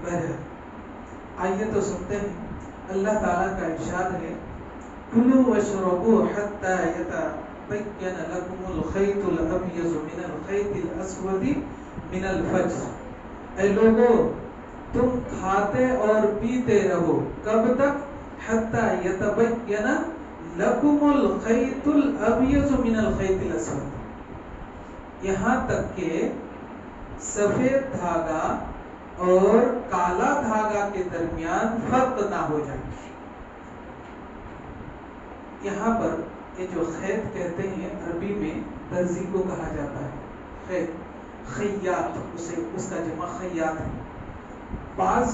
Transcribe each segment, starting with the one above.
بہرحال آئیے تو سنتے ہیں اللہ تعالیٰ کا ارشاد ہے کلوا واشربوا حتى يتبين لكم الخيط الابيض من الخيط الاسود من الفجر. اے لوگو تم کھاتے اور پیتے رہو کب تک؟ حتى يتبين لكم الخيط الابيض من الخيط الاسود، یہاں تک کہ سفید دھاگا اور کالا دھاگا کے درمیان فرق نہ ہو جائے. یہاں پر یہ جو خیط کہتے ہیں عربی میں درزی کو کہا جاتا ہے خیط، خیاط اس کا جمع خیاط ہے. بعض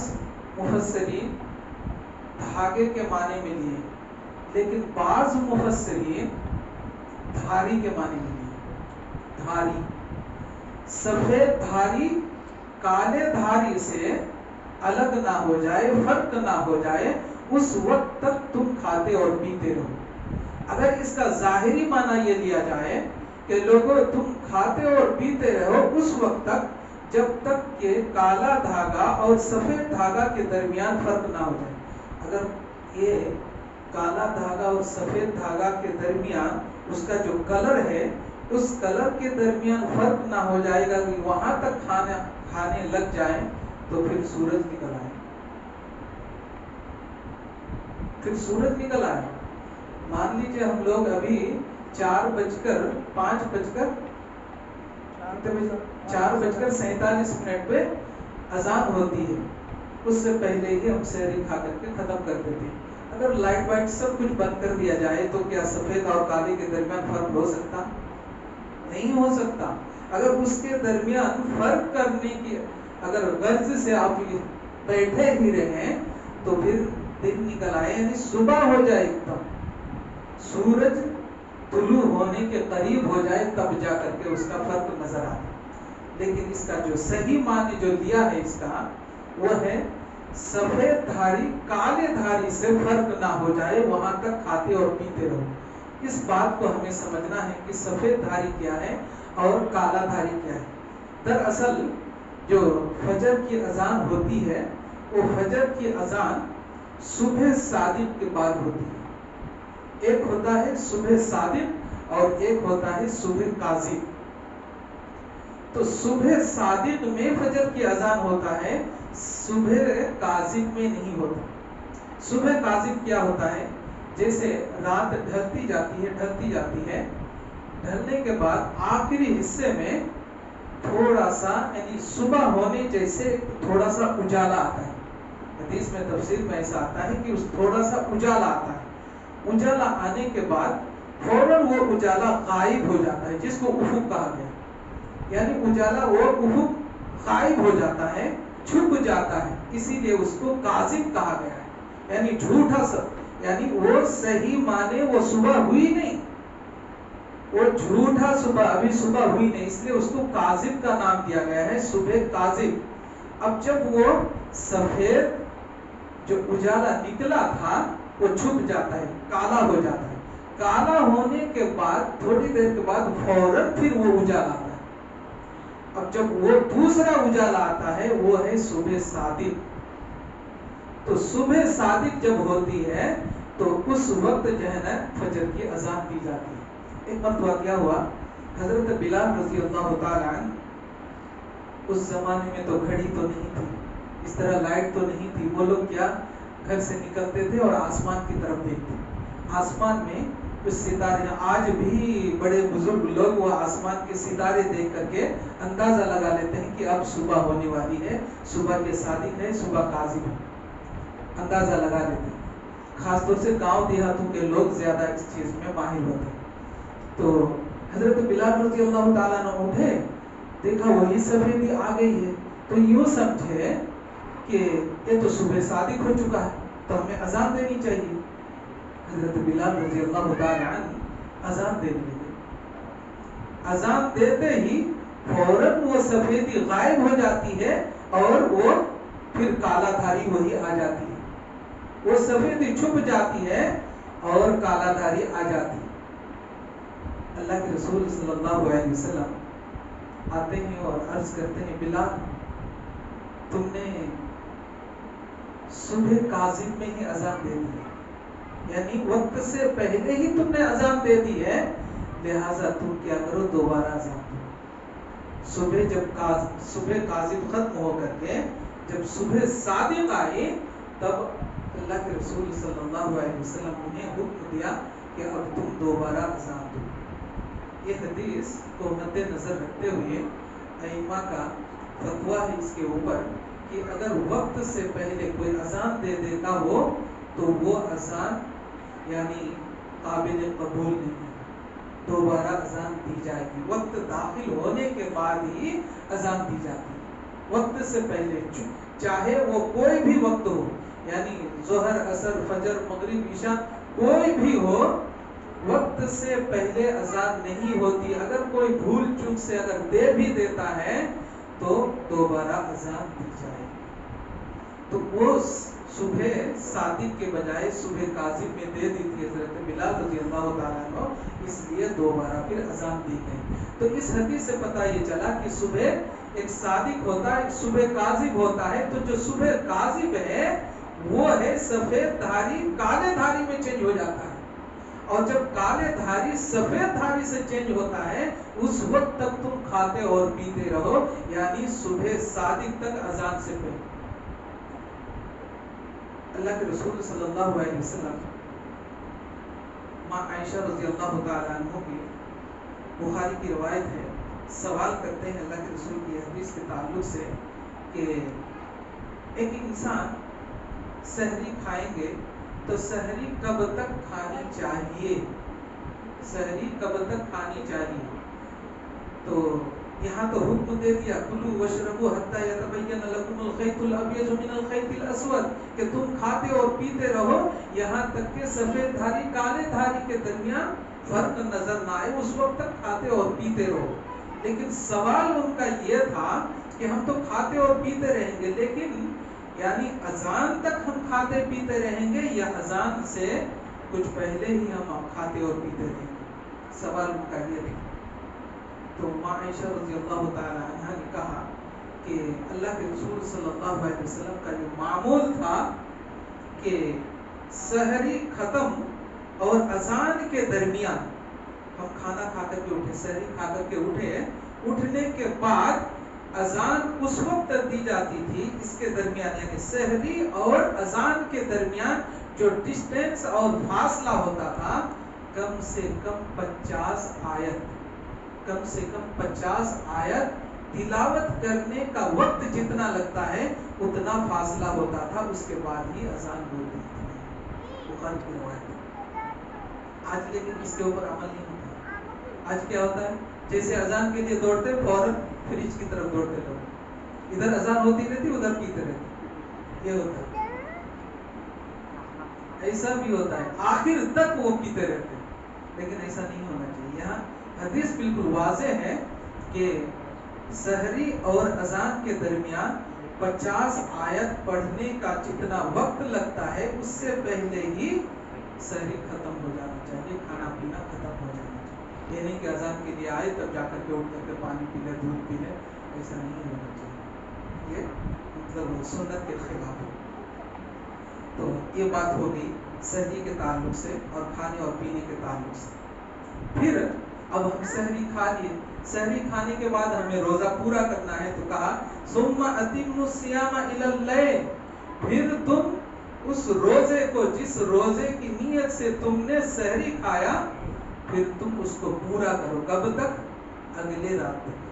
مفسرین دھاگے کے معنی میں لیے، لیکن بعض مفسرین دھاری کے معنی میں لیے. دھاری، سفید دھاری کالے دھاری سے الگ نہ ہو جائے، فرق نہ ہو جائے، اس وقت تک تم کھاتے اور پیتے رہو. اگر اس کا ظاہری معنی یہ لیا جائے کہ لوگوں تم کھاتے اور پیتے رہو اس وقت تک جب تک کہ کالا دھاگا اور سفید دھاگا کے درمیان فرق نہ ہو جائے. اگر یہ کالا دھاگا اور سفید دھاگا کے درمیان اس کا جو کلر ہے اس کلر کے درمیان فرق نہ ہو جائے گا کہ وہاں تک کھانے لگ جائیں تو پھر سورج نکل آئے. مان لیجئے ہم لوگ ابھی 4:47 پہ اذان ہوتی ہے، اس سے پہلے ہی ہم سحری کھا کر کے ختم کر دیتے ہیں. اگر لائٹ وائٹ سب کچھ بند کر دیا جائے تو کیا سفید اور کالے کے درمیان فرق ہو سکتا؟ نہیں ہو سکتا. اگر اس کے درمیان فرق کرنے کی اگر غرض سے آپ بیٹھے ہی رہیں تو پھر دن نکل آئے، یعنی صبح ہو جائے، ایک دم سورج طلوع ہونے کے قریب ہو جائے تب جا کر کے اس کا فرق نظر آتا. لیکن اس کا جو صحیح معنی جو دیا ہے اس کا وہ ہے سفید دھاری کالے دھاری سے فرق نہ ہو جائے وہاں تک کھاتے اور پیتے رہو. اس بات کو ہمیں سمجھنا ہے کہ سفید دھاری کیا ہے اور کالا دھاری کیا ہے. دراصل جو فجر کی اذان ہوتی ہے وہ فجر کی اذان صبح صادق کے بعد ہوتی ہے. ایک ہوتا ہے صبح صادق اور ایک ہوتا ہے صبح کاذب. تو صبح صادق میں فجر کی اذان ہوتا ہے، صبح کاذب میں نہیں ہوتا. صبح کاذب کیا ہوتا ہے؟ جیسے رات ڈھلتی جاتی ہے، ڈھلنے کے بعد آخری حصے میں تھوڑا سا یعنی صبح ہونے جیسے تھوڑا سا اجالا آتا ہے. حدیث میں تفسیر میں ایسا آتا ہے کہ اس تھوڑا سا اجالا آتا ہے. اجالا آنے کے بعد فوراً وہ اجالا غائب ہو جاتا ہے جس کو افق کہا گیا. یعنی اجالا وہ افق غائب ہو جاتا ہے، چھپ جاتا ہے، اسی لیے اس کو کاذب کہا گیا ہے. یعنی جھوٹا سب، یعنی وہ صحیح معنی وہ صبح ہوئی نہیں، وہ جھوٹا صبح، ابھی صبح ہوئی نہیں، اس لیے اس کو کاذب کا نام دیا گیا ہے، صبح کاذب. اب جب وہ سفید جو اجالا نکلا تھا وہ چھپ جاتا ہے، کالا ہو جاتا ہے. کالا ہونے کے بعد تھوڑی دیر کے بعد فوراً پھر وہ اجالا آتا ہے. اب جب وہ دوسرا اجالا آتا ہے وہ ہے صبح صادق. تو صبح صادق جب ہوتی ہے تو اس وقت جو ہے نا فجر کی اذان دی جاتی ہے. ایک مرتبہ کیا ہوا، حضرت بلال رضی اللہ تعالی عنہ، اس زمانے میں تو گھڑی تو نہیں تھی، اس طرح لائٹ تو نہیں تھی. وہ لوگ کیا گھر سے نکلتے تھے اور آسمان کی طرف دیکھتے. آسمان میں کچھ ستارے، آج بھی بڑے بزرگ لوگ وہ آسمان کے ستارے دیکھ کر کے اندازہ لگا لیتے ہیں کہ اب صبح ہونے والی ہے، صبح کے صادق ہے، صبح کاذب ہے، اندازہ لگا لیتے ہیں. خاص طور سے گاؤں دیہاتوں کے لوگ زیادہ اس چیز میں ماہر ہوتے ہیں. تو حضرت بلال رضی اللہ تعالیٰ عنہ اٹھے، دیکھا وہی سفیدی آ گئی ہے، تو یوں سمجھے کہ یہ تو صبح صادق ہو چکا ہے تو ہمیں اذان دینی چاہیے. حضرت بلال رضی اللہ تعالیٰ عنہ اذان دینے لگے. اذان دیتے ہی فوراً وہ سفیدی غائب ہو جاتی ہے اور وہ پھر کالا دھاری وہی آ جاتی ہے. وہ سفیدی چھپ جاتی ہے اور کالا دھاری آ جاتی ہے. اللہ کے رسول صلی اللہ علیہ وسلم آتے ہیں اور عرض کرتے ہیں، بلال تم نے صبح کاذب میں ہی اذان دے دی ہے، یعنی وقت سے پہلے ہی تم نے اذان دے دی ہے، لہٰذا تم کیا کرو دوبارہ اذان دو۔ صبح کاذب ختم ہو کر کے جب صبح صادق آئی تب اللہ کے رسول صلی اللہ علیہ وسلم نے حکم دیا کہ اب تم دوبارہ اذان دو۔ یہ حدیث کو مد نظر رکھتے ہوئے ائمہ کا فتویٰ ہے اس کے اوپر کہ اگر وقت سے پہلے کوئی اذان دے دیتا ہو تو وہ اذان یعنی قابل قبول نہیں، دوبارہ اذان دی جائے گی۔ وقت داخل ہونے کے بعد ہی اذان دی جاتی ہے، وقت سے پہلے چاہے وہ کوئی بھی وقت ہو، یعنی ظہر، عصر، فجر، مغرب، عشاء کوئی بھی ہو، وقت سے پہلے اذان نہیں ہوتی۔ اگر کوئی بھول چوک سے اگر دے بھی دیتا ہے تو دوبارہ اذان دی جائے گی۔ تو وہ صبح صادق کے بجائے صبح کاذب میں دے دی تھی حضرت بلال رضی اللہ تعالیٰ عنہ، اس لیے دوبارہ پھر اذان دی گئی۔ تو اس حدیث سے پتہ یہ چلا کہ صبح ایک صادق ہوتا ہے، ایک صبح کاذب ہوتا ہے۔ تو جو صبح کاذب ہے وہ ہے سفید دھاری کالے دھاری میں چینج ہو جاتا ہے، اور جب کالے دھاری سفید دھاری سے چینج ہوتا ہے اس وقت تک تم کھاتے اور پیتے رہو، یعنی صبح صادق تک اذان سے پہلے۔ اللہ کے رسول صلی اللہ علیہ وسلم ماں عائشہ رضی اللہ تعالیٰ عنہ کی بخاری کی روایت ہے، سوال کرتے ہیں اللہ کے رسول کی حدیث کے تعلق سے کہ ایک انسان سحری کھائیں گے تو سحری کب تک کھانی چاہیے، سحری کب تک کھانی چاہیے؟ تو یہاں تو حکم دے دیا کلوا واشربوا حتی یتبین لکم الخیط الابیض من الخیط الاسود، کہ تم کھاتے اور پیتے رہو یہاں تک کہ سفید دھاری کالے دھاری کے درمیان فرق نظر نہ آئے، اس وقت تک کھاتے اور پیتے رہو۔ لیکن سوال ان کا یہ تھا کہ ہم تو کھاتے اور پیتے رہیں گے، لیکن یعنی اذان تک ہم کھاتے پیتے رہیں گے یا اذان سے کچھ پہلے ہی ہم کھاتے اور پیتے رہیں گے؟ سوال ان کا یہ تھا۔ تو ماں عائشہ رضی اللہ تعالیٰ عنہ نے کہا کہ اللہ کے رسول صلی اللہ علیہ وسلم کا جو معمول تھا کہ سحری ختم اور اذان کے درمیان ہم کھانا کھا کر کے اٹھے، سحری کھا کر کے اٹھے، اٹھنے کے بعد اذان اس وقت دی جاتی تھی، اس کے درمیان یعنی سحری اور اذان کے درمیان جو ڈسٹینس اور فاصلہ ہوتا تھا کم سے کم 50 آیت، کم سے کم 50 آیت تلاوت کرنے کا وقت جتنا لگتا ہے اتنا فاصلہ ہوتا تھا، اس کے بعد ہی اذان ہوتی تھی۔ بخاری کی روایت ہے۔ آج لیکن اس کے اوپر عمل نہیں ہوتا۔ آج کیا ہوتا ہے، جیسے اذان کے لیے دوڑتے فوراً فریج کی طرف دوڑتے لوگ، ادھر اذان ہوتی رہتی ادھر پیتے رہتے، یہ ہوتا ہے۔ ایسا بھی ہوتا ہے آخر تک وہ پیتے رہتے ہیں، لیکن ایسا نہیں ہونا چاہیے۔ یہاں حدیث بالکل واضح ہے کہ سحری اور اذان کے درمیان 50 آیت پڑھنے کا جتنا وقت لگتا ہے اس سے پہلے ہی سحری ختم ہو جانا چاہیے، کھانا پینا ختم ہو جانا چاہیے۔ یہ نہیں کہ اذان کے لیے آئے تب جا کر کے اٹھ کر کے پانی پی لے، دودھ پی لے، ایسا نہیں ہونا چاہیے، یہ مطلب سنت کے خلاف ہے۔ تو یہ بات ہو گئی سحری کے تعلق سے اور کھانے اور پینے کے تعلق سے۔ پھر اب ہم سحری کھا لیے، سحری کھانے کے بعد ہمیں روزہ پورا کرنا ہے، تو کہا ثم اتموا الصیام الی اللیل، پھر تم اس روزے کو، جس روزے کی نیت سے تم نے سحری کھایا، پھر تم اس کو پورا کرو۔ کب تک؟ اگلے رات تک۔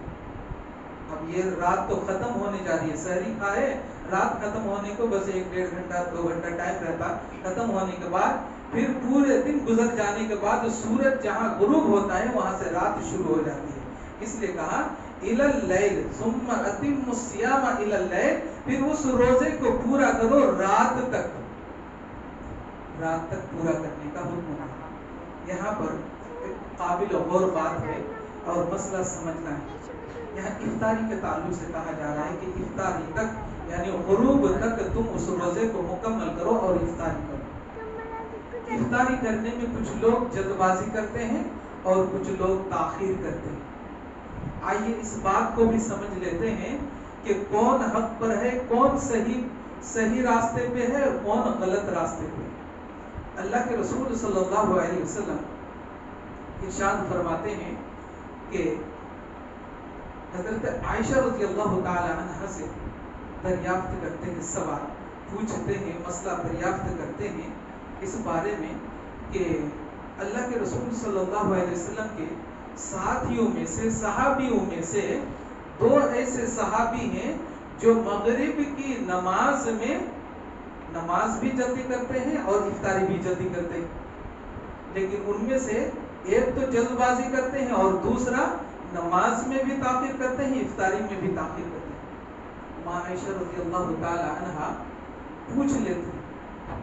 اب یہ رات تو ختم ہونے جا رہی ہے، سحری کھائے، رات ختم ہونے کو بس 1-1.5 گھنٹہ 2 گھنٹہ ٹائم رہتا، ختم ہونے کے بعد پھر پورے دن گزر جانے کے بعد سورج جہاں غروب ہوتا ہے وہاں سے رات شروع ہو جاتی ہے، اس لیے کہا الی اللیل ثم اتموا الصیام الی اللیل، پھر اس روزے کو پورا کرو رات تک، رات تک پورا کرنے کا حکم ہے۔ یہاں پر ایک قابل غور بات ہے اور مسئلہ سمجھنا ہے۔ یہاں افطاری کے تعلق سے کہا جا رہا ہے کہ افطاری تک یعنی غروب تک تم اس روزے کو مکمل کرو اور افطاری کرو۔ افطاری کرنے میں کچھ لوگ جلد بازی کرتے ہیں اور کچھ لوگ تاخیر کرتے ہیں۔ آئیے اس بات کو بھی سمجھ لیتے ہیں کہ کون حق پر ہے، کون صحیح صحیح راستے پہ ہے اور کون غلط راستے پہ. اللہ کے رسول صلی اللہ علیہ وسلم ارشاد فرماتے ہیں کہ حضرت عائشہ رضی اللہ تعالی عنہا سے دریافت کرتے ہیں، سوال پوچھتے ہیں، مسئلہ دریافت کرتے ہیں اس بارے میں کہ اللہ کے رسول صلی اللہ علیہ وسلم کے ساتھیوں میں سے، صحابیوں میں سے 2 ایسے صحابی ہیں جو مغرب کی نماز میں نماز بھی جلدی کرتے ہیں اور افطاری بھی جلدی کرتے ہیں، لیکن ان میں سے ایک تو جلد بازی کرتے ہیں اور دوسرا نماز میں بھی تاخیر کرتے ہیں، افطاری میں بھی تاخیر کرتے ہیں. ماں عائشہ رضی اللہ تعالی عنہا پوچھ لیتے ہیں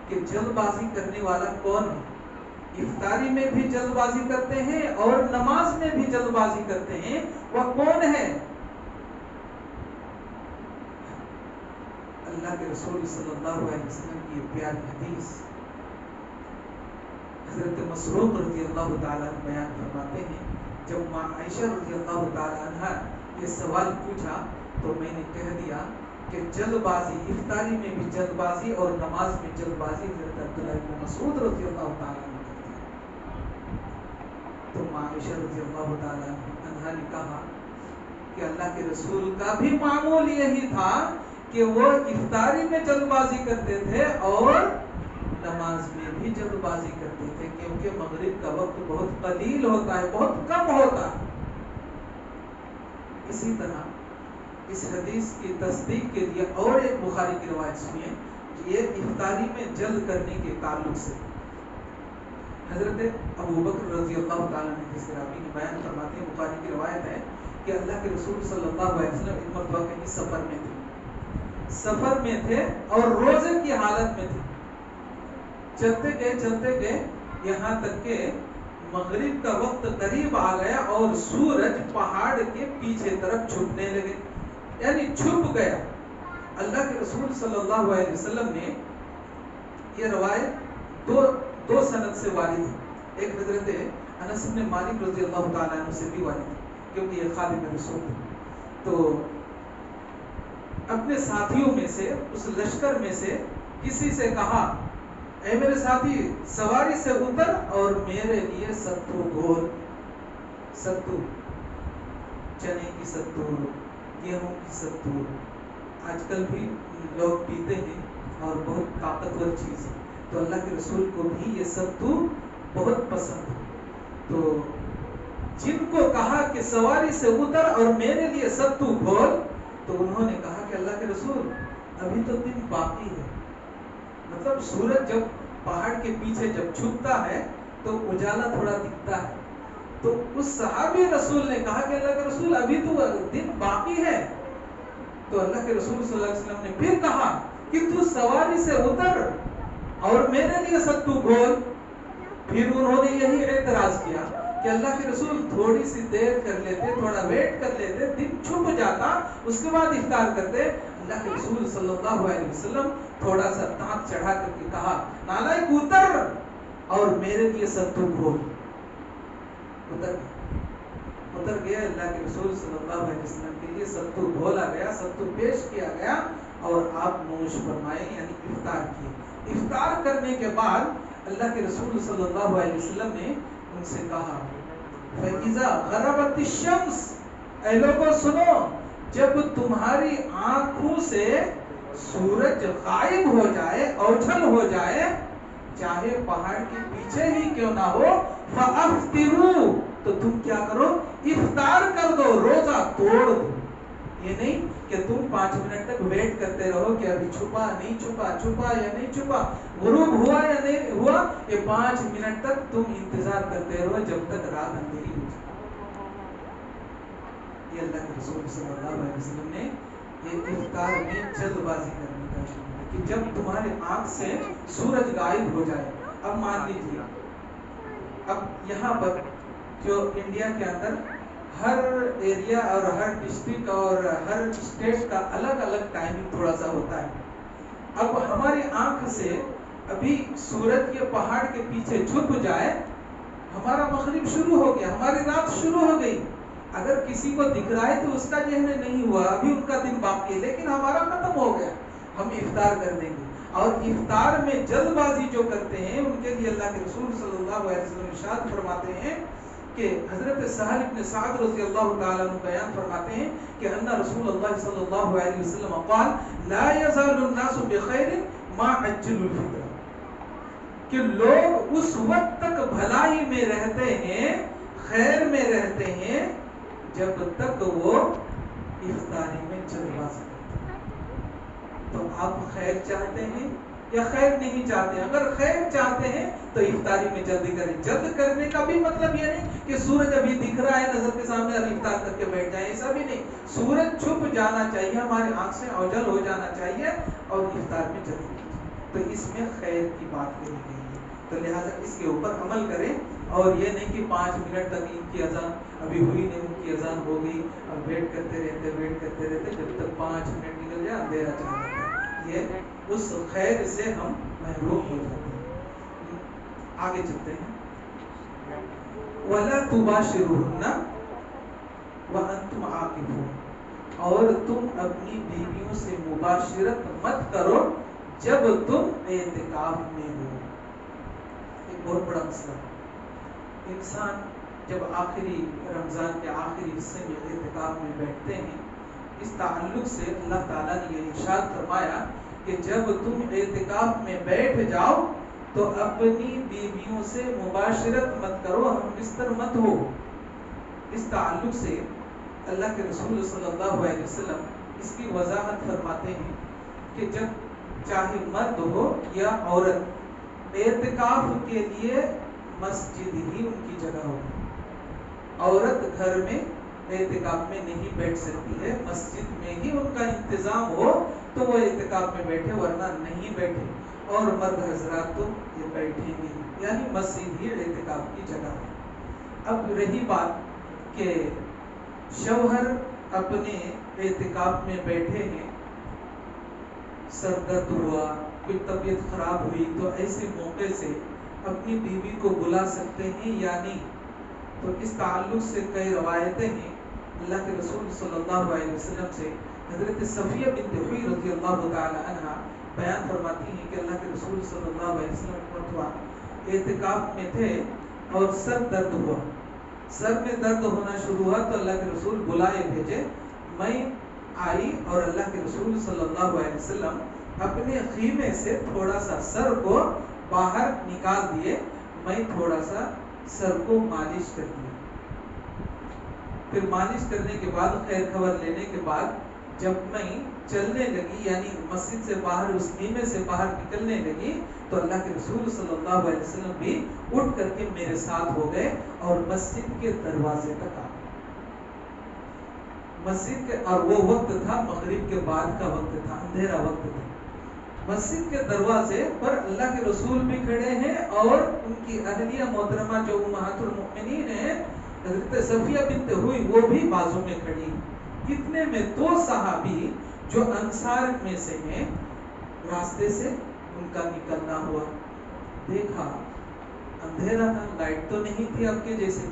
کہ جلد بازی کرنے والا کون ہے؟ افطاری میں بھی جلد بازی کرتے ہیں اور نماز میں بھی جلد بازی کرتے ہیں، وہ کون ہے؟ اللہ کے رسول صلی اللہ علیہ وسلم کی پیاری حدیث حضرت مسروق رضی اللہ تعالیٰ عنہ بیان فرماتے ہیں، جب ماں عائشہ رضی اللہ تعالیٰ عنہ یہ سوال پوچھا تو میں نے کہہ دیا کہ جلد بازی افطاری میں بھی جلد بازی اور نماز میں جلد بازی حضرت عبداللہ بن مسعود رضی اللہ تعالیٰ عنہ کرتے ہیں. تو ماں عائشہ رضی اللہ تعالیٰ عنہ نے کہا کہ اللہ کے رسول کا بھی معمول یہی تھا کہ وہ افطاری میں جلد بازی کرتے تھے اور نماز میں بھی جلد بازی کرتے تھے، کیونکہ مغرب کا وقت بہت قلیل ہوتا ہے، بہت کم ہوتا ہے. اسی طرح اس حدیث کی تصدیق کے لیے اور ایک بخاری کی روایت سنیے، یہ افطاری میں جلد کرنے کے تعلق سے حضرت ابو بکر رضی اللہ تعالیٰ عنہ جس رابی نے بیان فرماتے ہیں، بخاری کی روایت ہے کہ اللہ کے رسول صلی اللہ علیہ وسلم ایک مرتبہ کہیں سفر میں تھے اور روزے کی حالت میں تھے. چلتے گئے یہاں تک کہ مغرب کا وقت قریب آ گیا اور سورج پہاڑ کے پیچھے طرف چھپنے لگے، یعنی چھپ گیا. اللہ کے رسول صلی اللہ علیہ وسلم نے یہ روایت دو سند سے وارد ہے. ایک حضرت انس بن مالک رضی اللہ تعالیٰ عنہ سے بھی وارد ہے کیونکہ یہ خادم رسول تھے. تو اپنے ساتھیوں میں سے، اس لشکر میں سے کسی سے کہا، اے میرے ساتھی سواری سے اتر اور میرے لیے ستو گھول. ستو چنے کی ستو، گیہوں کی ستو آج کل بھی لوگ پیتے ہیں اور بہت طاقتور چیز ہے، تو اللہ کے رسول کو بھی یہ ستو بہت پسند ہے. تو جن کو کہا کہ سواری سے اتر اور میرے لیے ستو گھول، تو انہوں نے کہا کہ اللہ کے رسول ابھی تو دن باقی ہے. مطلب سورج جب پہاڑ کے پیچھے جب چھپتا ہے تو اجالا تھوڑا دکھتا ہے. تو اس صحابی رسول نے کہا کہ اللہ کے رسول ابھی تو دن باقی ہے. تو اللہ کے رسول صلی اللہ علیہ وسلم نے پھر کہا کہ تو سواری سے اتر اور میرے لیے ستو گھول. پھر انہوں نے یہی اعتراض کیا کہ اللہ کے رسول تھوڑی سی دیر کر لیتے، تھوڑا ویٹ کر لیتے، دن چھپ جاتا، اس کے بعد افطار کرتے. اللہ کے رسول صلی اللہ علیہ وسلم تھوڑا سا دانت چڑھا کر کے کہا، نالائق اتر اور میرے لیے ستو گھول. اتر گیا. اللہ کے رسول صلی اللہ علیہ وسلم کے لیے ستو گھولا گیا، ستو پیش کیا گیا اور آپ نوش فرمائے، یعنی افطار کیے. افطار کرنے کے بعد اللہ کے رسول صلی اللہ علیہ وسلم نے ان سے کہا، فَإِذَا غَرَبَتِ الشَّمْسِ، اے لوگوں سنو، جب تمہاری آنکھوں سے سورج غائب ہو جائے، اوجھل ہو جائے، چاہے پہاڑ کے پیچھے ہی کیوں نہ ہو، فَأَفْطِرُوا، تو تم کیا کرو، افطار کر دو، روزہ توڑ دو. یہ نہیں کہ تم 5 منٹ تک ویٹ کرتے رہو کہ ابھی چھپا نہیں چھپا، چھپا یا نہیں چھپا، غروب ہوا یا نہیں ہوا. یہ 5 منٹ تک تم انتظار کرتے رہو جب تک رات اندھیری ہو جائے. یہ اللہ کے رسول صلی اللہ علیہ وسلم نے یہ افطار میں جلد بازی کرنے کا شروع کہ جب تمہارے آنکھ سے سورج غائب ہو جائے. اب مان لیجیے، اب یہاں پر جو انڈیا کے اندر ہر ایریا اور ہر ڈسٹرکٹ اور ہر اسٹیٹ کا الگ الگ ٹائمنگ تھوڑا سا ہوتا ہے. اب ہماری آنکھ سے ابھی سورج کے پہاڑ کے پیچھے چھپ جائے، ہمارا مغرب شروع ہو گیا، ہماری رات شروع ہو گئی. اگر کسی کو دکھ رہا ہے تو اس کا ذہن نہیں ہوا، ابھی ان کا دن باقی ہے، لیکن ہمارا ختم ہو گیا. ہم افطار کر دیں گے. اور افطار میں جلد بازی جو کرتے ہیں ان کے لیے اللہ کے رسول صلی اللہ علیہ وسلم ارشاد فرماتے ہیں کہ حضرت سہل بن سعد رضی اللہ تعالیٰ عنہ بیان فرماتے ہیں کہ ان رسول اللہ صلی اللہ علیہ وسلم قال لا يزال الناس بخیر ما عجل الفطر، کہ لوگ اس وقت تک بھلائی میں رہتے ہیں، خیر میں رہتے ہیں، جب تک وہ افطاری میں جلد بازی کرتے ہیں. تو آپ خیر چاہتے ہیں یا خیر نہیں چاہتے؟ اگر خیر چاہتے ہیں تو افطاری میں جلدی کریں. جلد کرنے کا بھی مطلب یہ نہیں کہ سورج ابھی دکھ رہا ہے نظر کے سامنے اور افطار کر کے بیٹھ جائیں، ایسا بھی نہیں. سورج چھپ جانا چاہیے، ہمارے آنکھ سے اوجل ہو جانا چاہیے اور افطار میں جلدی کریں. تو اس میں خیر کی بات کہی گئی ہے. تو لہٰذا اس کے اوپر عمل کریں، اور یہ نہیں کہ 5 منٹ تک ان کی اذان ابھی ہوئی نہیں، ان کی اذان ہو گئی، اب ویٹ کرتے رہتے جب تک 5 منٹ نکل جائے اندھیرا چلا جاتا ہے. یہ اس خیر سے ہم محروم ہو جاتے ہیں. آگے چلتے ہیں. وَلَا تُبَاشِرُهُنَّ وَأَنْتُمْ عَاكِفُونَ، اور تم اپنی بیویوں سے مباشرت مت کرو جب تم اعتکاف میں ہو. ایک بہت بڑا مسئلہ ہے. انسان جب آخری رمضان کے آخری حصے میں اعتکاف میں بیٹھتے ہیں، اس تعلق سے اللہ تعالیٰ نے یہ ارشاد فرمایا کہ جب تم اعتکاف میں بیٹھ جاؤ تو اپنی بیویوں سے مباشرت مت کرو، ہم بستر مت ہو. اس تعلق سے اللہ کے رسول صلی اللہ علیہ وسلم اس کی وضاحت فرماتے ہیں کہ جب چاہے مرد ہو یا عورت، اعتکاف کے لیے مسجد ہی ان کی جگہ ہوگی. عورت گھر میں اعتکاف میں نہیں بیٹھ سکتی ہے، مسجد میں ہی ان کا انتظام ہو تو وہ اعتکاف میں بیٹھے، ورنہ نہیں بیٹھے. اور مرد حضرات تو یہ بیٹھیں گے، یعنی مسجد ہی اعتکاف کی جگہ ہے. اب رہی بات کہ شوہر اپنے اعتکاف میں بیٹھے ہیں، سر درد ہوا، کوئی طبیعت خراب ہوئی، تو ایسے موقع سے اپنی بیوی کو بلا سکتے ہیں یا نہیں؟ تو اس تعلق سے کئی روایتیں ہیں. اللہ کے رسول صلی اللہ علیہ وسلم سے حضرت صفیہ بنت حوی رضی اللہ تعالی عنہا بیان فرماتی ہیں کہ اللہ کے رسول صلی اللہ علیہ وسلم اعتکاف میں تھے اور سر درد ہوا. سر میں درد ہونا شروع ہوا تو اللہ کے رسول بلائے بھیجے. میں آئی اور اللہ کے رسول صلی اللہ علیہ وسلم اپنے خیمے سے تھوڑا سا سر کو باہر نکال دیے. میں تھوڑا سا سر کو مالش کر دیا. پھر مالش کرنے کے بعد خیر خبر لینے کے بعد جب میں چلنے لگی، یعنی مسجد سے باہر اس خیمے سے باہر نکلنے لگی، تو اللہ کے رسول صلی اللہ علیہ وسلم بھی اٹھ کر کے میرے ساتھ ہو گئے اور مسجد کے دروازے تک آ گئے. مسجد کے، اور وہ وقت تھا مغرب کے بعد کا وقت تھا، اندھیرا وقت تھا. مسجد کے دروازے پر اللہ کے رسول بھی کھڑے ہیں اور ان کی اہلیہ محترمہ جو امہات المؤمنین ہیں حضرت صفیہ بنت حوی، وہ بھی بازو میں کھڑی. اتنے میں 2 صحابی جو انصار میں سے ہیں، راستے سے ان کا نکلنا ہوا. دیکھا اندھیرا تھا، لائٹ تو نہیں تھی اب کے جیسے،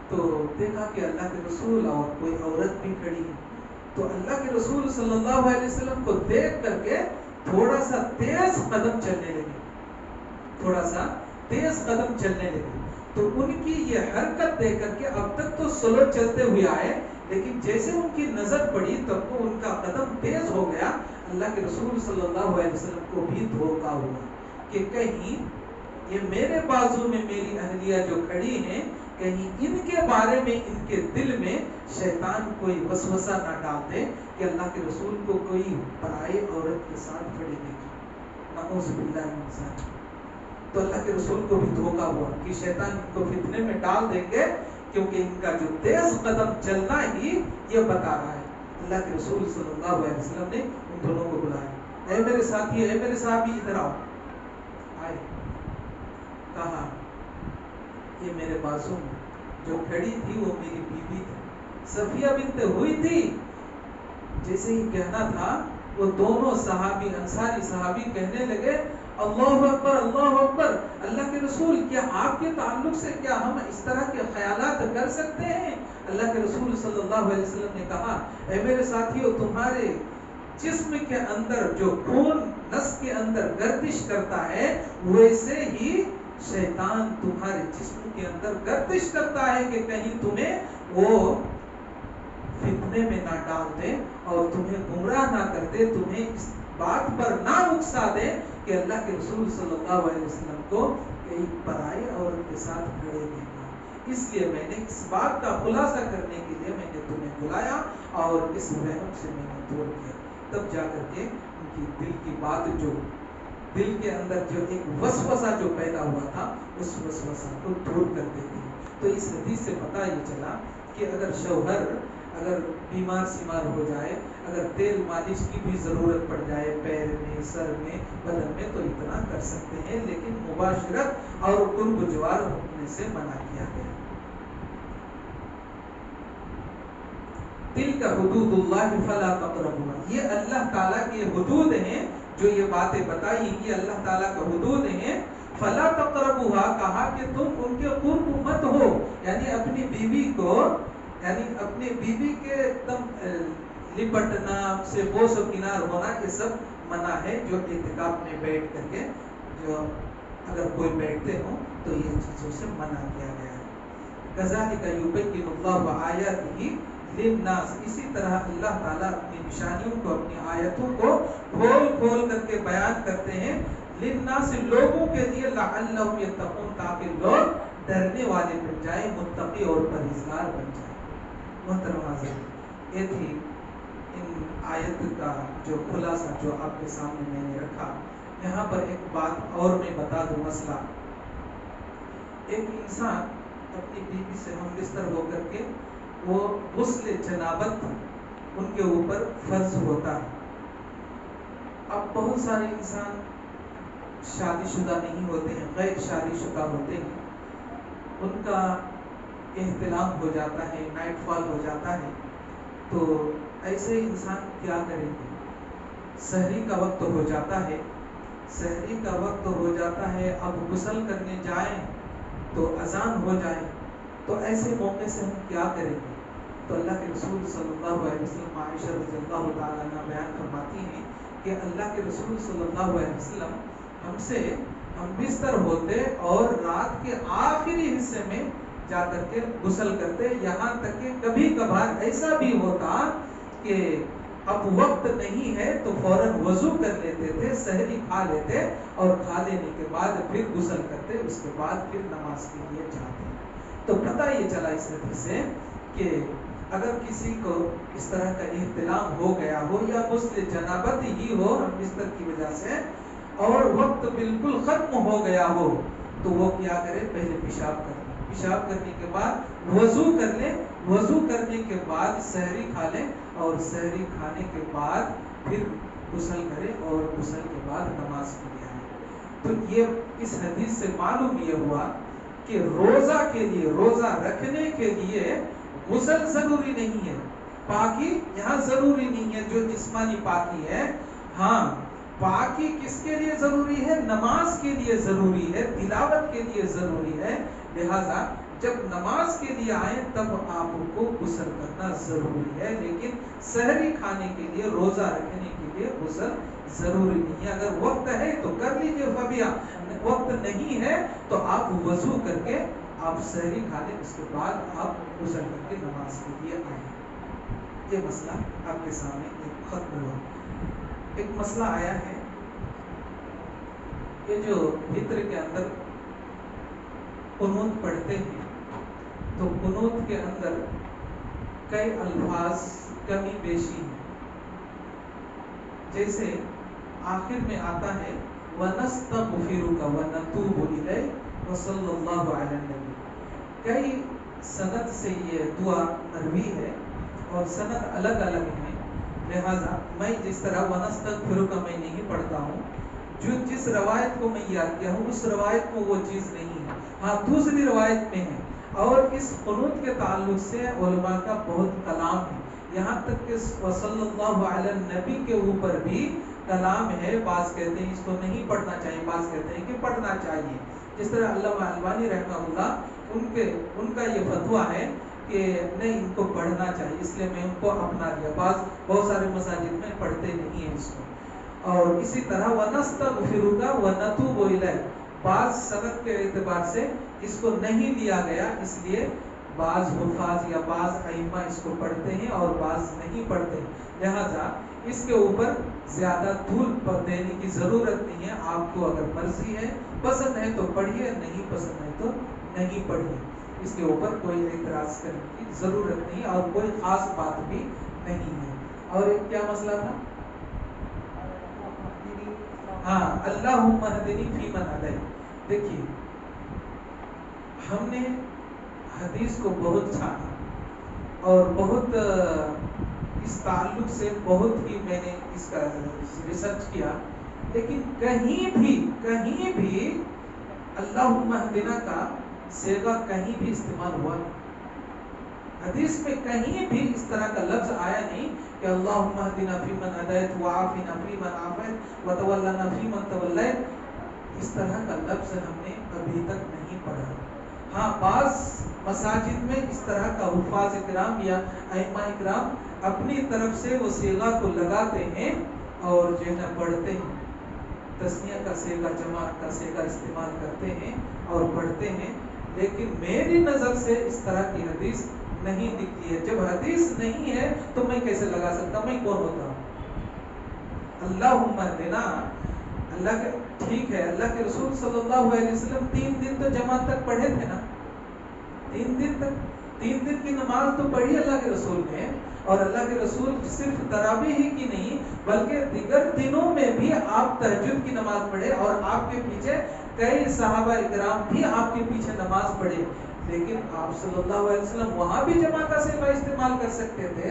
تو دیکھا کہ اللہ کے رسول اور کوئی عورت بھی کھڑی ہے. تو اللہ کے رسول صلی اللہ علیہ وسلم کو دیکھ کر کے تھوڑا سا تیز قدم چلنے لگے، تھوڑا سا تیز قدم چلنے لگے. تو ان کی یہ حرکت دیکھ کر کے، اب تک تو سلو چلتے ہوئے آئے، لیکن جیسے ان کی نظر پڑی تب وہ ان کا قدم تیز ہو گیا. اللہ کے رسول صلی اللہ علیہ وسلم کو بھی دھوکا ہوا کہ کہیں یہ میرے بازو میں میری اہلیہ جو کھڑی ہیں، کہیں ان کے بارے میں ان کے دل میں شیطان کوئی وسوسہ نہ ڈال دے کہ اللہ کے رسول کو کوئی پرائی عورت کے ساتھ کھڑے دیکھے. نعوذ باللہ من ذلک. تو اللہ کے رسول کو بھی دھوکا ہوا کہ شیطان ان کو فتنے میں ڈال دیں گے، کیونکہ ان کا جو تیز قدم چلنا ہی یہ بتا رہا ہے. اللہ کے رسول صلی اللہ علیہ وسلم نے ان دونوں کو بلایا. اے میرے ساتھی، اے میرے صحابی، ادھر آؤ. آئے. کہا یہ میرے بازو میں جو کھڑی تھی وہ میری بیوی تھی، صفیہ بنت ہوئی تھی. جیسے ہی کہنا تھا وہ دونوں صحابی، انصاری صحابی کہنے لگے اللہ اکبر، اللہ اکبر. اللہ کے رسول، کیا آپ کے تعلق سے کیا ہم اس طرح کے خیالات کر سکتے ہیں؟ اللہ کے رسول صلی اللہ علیہ وسلم نے کہا اے میرے ساتھیو، تمہارے جسم کے اندر جو خون نس کے اندر گردش کرتا ہے ویسے ہی شیطان تمہارے جسم کے اندر گردش کرتا ہے کہ کہیں تمہیں وہ فتنے میں نہ ڈال دے اور تمہیں گمراہ نہ کر دے، تمہیں اس بات پر نہ اکسا دے کہ اللہ کے رسول صلی اللہ علیہ وسلم کو ایک پرائی عورت کے ساتھ کھڑے دیکھا۔ اس لیے میں نے اس بات کا خلاصہ کرنے کے لیے میں نے تمہیں بلایا اور اس وہم سے میں نے دور کیا، تب جا کر کے ان کی دل کی بات، جو دل کے اندر جو ایک وسوسہ جو پیدا ہوا تھا اس وسوسہ کو دور کر دیتے ہیں۔ تو اس حدیث سے پتہ یہ چلا کہ اگر شوہر اگر بیمار سیمار ہو جائے، اگر تیل مالش کی بھی ضرورت پڑ جائے پیر میں، سر میں، بدن میں، تو اتنا کر سکتے ہیں، لیکن مباشرت اور قرب جوار ہونے سے منع کیا گیا۔ تلک حدود اللہ فلا تقربوها، یہ اللہ تعالیٰ کی حدود ہیں، جو یہ باتیں بتائی یہ اللہ تعالیٰ کا حدود ہیں۔ فلا تقربوها، کہا کہ تم ان کے قرب مت ہو، یعنی اپنی بیوی کو، یعنی اپنی بیوی کے ایک دم لپٹنا سے بوس و کنار ہونا، یہ سب منع ہے۔ جو اعتکاف میں بیٹھ کر کے جو اگر کوئی بیٹھتے ہوں تو یہ چیزوں سے منع کیا گیا ہے۔ کذالک یبین اللہ آیاتہ للناس، اسی طرح اللہ تعالیٰ اپنی نشانیوں کو، اپنی آیتوں کو کھول کھول کر کے بیان کرتے ہیں، للناس، لوگوں کے لیے، لعلہم یتقون، تاکہ لوگ ڈرنے والے بن جائیں، متقی اور پرہیزگار بن جائیں۔ محترم حاضرین، یہ تھی ان آیت کا جو خلاصہ جو آپ کے سامنے میں نے رکھا۔ یہاں پر ایک بات اور میں بتا دوں، مسئلہ، ایک انسان اپنی بیوی سے ہم بستر ہو کر کے وہ غسل جنابت ان کے اوپر فرض ہوتا ہے۔ اب بہت سارے انسان شادی شدہ نہیں ہوتے ہیں، غیر شادی شدہ ہوتے ہیں، ان کا احتلام ہو جاتا ہے، نائٹ فال ہو جاتا ہے، تو ایسے انسان کیا کریں گے؟ سحری کا وقت ہو جاتا ہے، سحری کا وقت ہو جاتا ہے، اب غسل کرنے جائیں تو اذان ہو جائے، تو ایسے موقع سے ہم کیا کریں گے؟ تو اللہ کے رسول صلی اللہ علیہ وسلم، عائشہ رضی اللہ تعالیٰ عنہ بیان فرماتی ہیں کہ اللہ کے رسول صلی اللہ علیہ وسلم ہم بستر ہوتے اور رات کے آخری حصے میں جا کر کے غسل کرتے، یہاں تک کہ کبھی کبھار ایسا بھی ہوتا کہ اب وقت نہیں ہے تو فوراً وضو کر لیتے تھے، سحری کھا لیتے اور کھا لینے کے بعد پھر غسل کرتے، اس کے بعد پھر نماز کے لیے جاتے۔ تو پتہ یہ چلا اس حدیث سے کہ اگر کسی کو اس طرح کا احتلام ہو گیا ہو یا غسل جنابت ہی ہو بستر کی وجہ سے اور وقت بالکل ختم ہو گیا ہو، تو وہ کیا کرے؟ پہلے پیشاب کر لیں، پیشاب کرنے کے بعد وضو کر لیں، وضو کرنے کے بعد سحری کھا لیں اور سحری کھانے کے بعد پھر غسل کرے اور غسل کے بعد نماز کے لیے آئے۔ تو یہ اس حدیث سے معلوم یہ ہوا کہ روزہ کے لیے، روزہ رکھنے کے لیے غسل ضروری نہیں ہے، پاکی یہاں ضروری نہیں ہے جو جسمانی پاکی ہے۔ ہاں، پاکی کس کے لیے ضروری ہے؟ نماز کے لیے ضروری ہے، تلاوت کے لیے ضروری ہے۔ لہذا جب نماز کے لیے آئیں تب آپ کو غسل کرنا ضروری ہے، لیکن سحری کھانے کے لیے، روزہ رکھنے کے لیے غسل ضروری نہیں ہے۔ اگر وقت ہے تو کر لیجیے فبیا، وقت نہیں ہے تو آپ وضو کر کے آپ سحری کھا لیں، اس کے بعد آپ غسل کر کے نماز کے لیے آئیں۔ یہ مسئلہ آپ کے سامنے ایک ختم ہوا۔ ایک مسئلہ آیا ہے، یہ جو فطر کے اندر قنوت پڑھتے ہیں تو قنوت کے اندر کئی الفاظ کمی بیشی ہیں، جیسے آخر میں آتا ہے وَنَسْتَغْفِرُكَ وَنَتُوبُ إِلَيْكَ وَصَلَّى اللَّهُ عَلَى النَّبِيِّ۔ کئی سند سے یہ دعا مروی ہے اور سند الگ الگ ہیں، لہذا میں جس طرح وَنَسْتَغْفِرُكَ میں نہیں پڑھتا ہوں، جو جس روایت کو میں یاد کیا ہوں اس روایت میں وہ چیز نہیں ہے، ہاں دوسری روایت میں ہے۔ اور اس قنوت کے تعلق سے علماء کا بہت کلام ہے، یہاں تک کہ صلی اللہ علیہ نبی کے اوپر بھی کلام ہے۔ بعض کہتے ہیں اس کو نہیں پڑھنا چاہیے، بعض کہتے ہیں کہ پڑھنا چاہیے۔ جس طرح علامہ البانی رحمہ اللہ ان کا یہ فتویٰ ہے کہ نہیں ان کو پڑھنا چاہیے، اس لیے میں ان کو اپنا لیا. بہت سارے مساجد میں پڑھتے نہیں ہیں اس کو. اور اسی طرح وَنَسْتَغْفِرُكَ وَنَتُوبُ إِلَيْكَ، بعض سند کے اعتبار سے اس کو نہیں لیا گیا، اس لیے بعض حفاظ یا بعض ائمہ اس کو پڑھتے ہیں اور بعض نہیں پڑھتے. لہذا اس کے اوپر زیادہ طول دینے کی ضرورت نہیں ہے. آپ کو اگر مرضی ہے، پسند ہے تو پڑھیے، نہیں پسند ہے تو نہیں پڑھیے. اس کے اوپر کوئی اعتراض کرنے کی ضرورت نہیں اور کوئی خاص بات بھی نہیں ہے. اور ایک کیا مسئلہ تھا؟ ہاں، اللہم اہدنی فیمن ہدیت. دیکھیے ہم نے حدیث کو بہت چھانا اور بہت اس تعلق سے بہت ہی میں نے اس کا ریسرچ کیا، لیکن کہیں بھی اللہم اہدنا کا صیغہ کہیں بھی استعمال ہوا نہیں. حدیث میں کہیں بھی اس طرح کا لفظ آیا نہیں کہ اللہم اہدنا فیمن ہدیت وعافنا فیمن عافیت وتولنا فیمن تولیت. اس طرح کا لفظ ہم نے ابھی تک نہیں پڑھا. ہاں، بعض مساجد میں اس طرح کا حفاظ اکرام یا ائمہ اکرام اپنی طرف سے وہ صیغہ کو لگاتے ہیں اور جو ہے نا پڑھتے ہیں، تسنیہ کا صیغہ، جمع کا صیغہ استعمال کرتے ہیں اور پڑھتے ہیں. لیکن میری نظر سے اس طرح کی حدیث نہیں دکھتی ہے. جب حدیث نہیں ہے تو میں کیسے لگا سکتا ہوں؟ میں کون ہوتا ہوں؟ اللہم اہدنا، اللہ کے ٹھیک ہے، اللہ کے رسول صلی اللہ علیہ وسلم 3 دن تو جماعت تک پڑھے تھے نا. 3 دن تک 3 دن کی نماز تو پڑھی اللہ کے رسول نے. اور اللہ کے رسول صرف تراویح ہی کی نہیں بلکہ دیگر دنوں میں بھی آپ تہجد کی نماز پڑھے اور آپ کے پیچھے کئی صحابہ اکرام بھی آپ کے پیچھے نماز پڑھے. لیکن آپ صلی اللہ علیہ وسلم وہاں بھی جمع کا صیغہ استعمال کر سکتے تھے،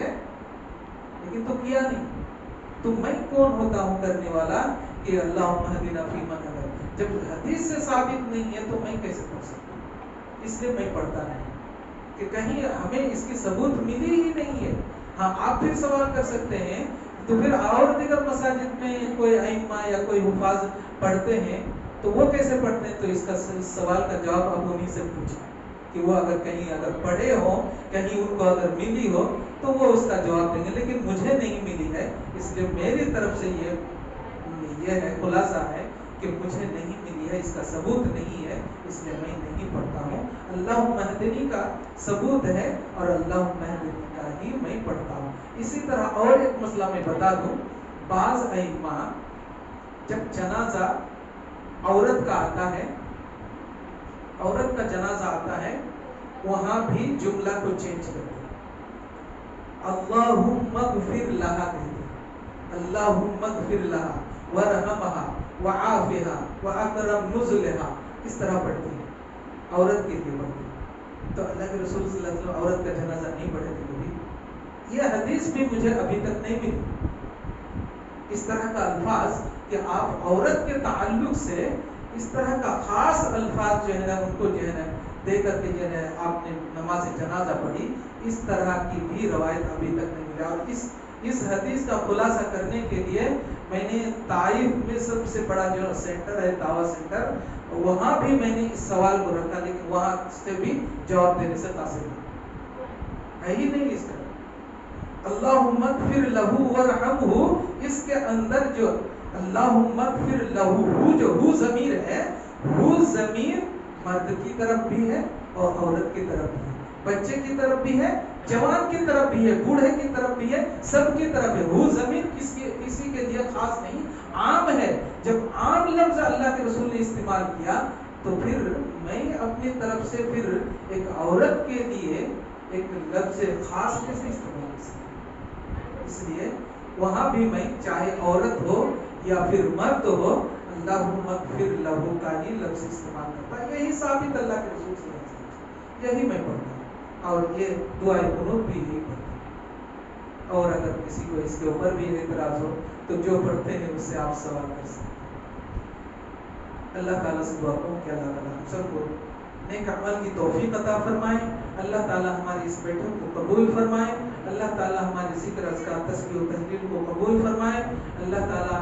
لیکن تو کیا نہیں. تو میں کون ہوتا ہوں کرنے والا کہ اللہم اہدنا فیمن ہدیت؟ جب حدیث سے ثابت نہیں ہے تو میں کیسے پڑھ سکتا ہوں؟ اس لیے میں پڑھتا نہیں کہ کہیں ہمیں اس کی ثبوت ملی ہی نہیں ہے. ہاں، آپ پھر سوال کر سکتے ہیں تو پھر اور دیگر مساجد میں کوئی ائمہ یا کوئی حفاظ پڑھتے ہیں تو وہ کیسے پڑھتے ہیں؟ تو اس کا سوال کا جواب آپ انہیں سے پوچھیں کہ وہ اگر کہیں پڑھے ہو، کہیں ان کو اگر ملی ہو تو وہ اس کا جواب دیں گے. لیکن مجھے نہیں ملی ہے، اس لیے میری طرف سے یہ ہے خلاصہ ہے کہ مجھے نہیں ملی ہے، اس کا ثبوت نہیں ہے، اس لیے میں نہیں پڑھتا ہوں. اللہم اہدنی کا ثبوت ہے اور اللہم اہدنی کا ہی میں پڑھتا ہوں. اسی طرح اور ایک مسئلہ میں بتا دوں، بعض ائمہ جب جنازہ عورت کا آتا ہے، عورت کا جنازہ آتا ہے، وہاں بھی جملہ کو چینج کرتے ہیں. اللہم اغفر لہا کہتے ہیں، اللہم اغفر لہا ورحمہا وعافہا واکرم نزلہا. اس طرح پڑھتے ہیں، عورت کے لیے پڑھتے ہیں. تو اللہ کے رسول صلی اللہ علیہ وسلم عورت کا جنازہ نہیں پڑھے تھے کبھی. یہ حدیث بھی مجھے ابھی تک نہیں ملی اس طرح کا الفاظ کہ آپ عورت کے تعلق سے اس طرح کا خاص الفاظ جو ہے نا ان کو جو ہے نا دے کر کے جو ہے آپ نے نماز جنازہ پڑھی. اس طرح کی بھی روایت ابھی تک نہیں ملی. اور اس حدیث کا خلاصہ کرنے کے لیے میں نے طائف میں سب سے بڑا جو سینٹر ہے دعویٰ سینٹر، وہاں بھی میں نے اس سوال کو رکھا، لیکن وہاں سے بھی جواب دینے سے قاصر ہے ہی نہیں. اس کا اللہم اغفر لہو ورحمہ، اس کے اندر جو اللہم اغفر لہو، جو ہو ضمیر ہے، ہو ضمیر مرد کی طرف بھی ہے اور عورت کی طرف بھی ہے، بچے کی طرف بھی ہے، جوان کی طرف بھی ہے، بوڑھے کی طرف بھی ہے، سب کی طرف ہے. ہو ضمیر کسی کے لیے خاص نہیں، عام ہے. جب عام لفظ اللہ کے رسول نے استعمال کیا تو پھر میں اپنی طرف سے پھر ایک عورت کے لیے ایک لفظ خاص کیسے استعمال کر سکتا؟ اس لیے وہاں بھی میں چاہے عورت ہو یا پھر مرد ہو، اللہم اغفر لہو کا ہی لفظ استعمال کرتا. یہی ثابت اللہ کے رسول صلی اللہ علیہ وسلم، یہی میں پڑھتا ہوں اور یہ دعائے قنوت بھی یہی پڑھتا ہوں. اور اگر کسی کو اس کے اوپر بھی اعتراض ہو تو جو پڑھتے ہیں اس سے آپ سوال کر سکتے ہیں. اللہ تعالیٰ سے دعا کروں کہ اللہ تعالیٰ ہم سب کو نیک عمل کی توفیق عطا فرمائے. اللہ تعالیٰ ہماری اس بیٹھک کو قبول فرمائے. اللہ تعالیٰ ہماری ذکر اذکار تسبیح و تحلیل کو قبول فرمائے. اللہ تعالیٰ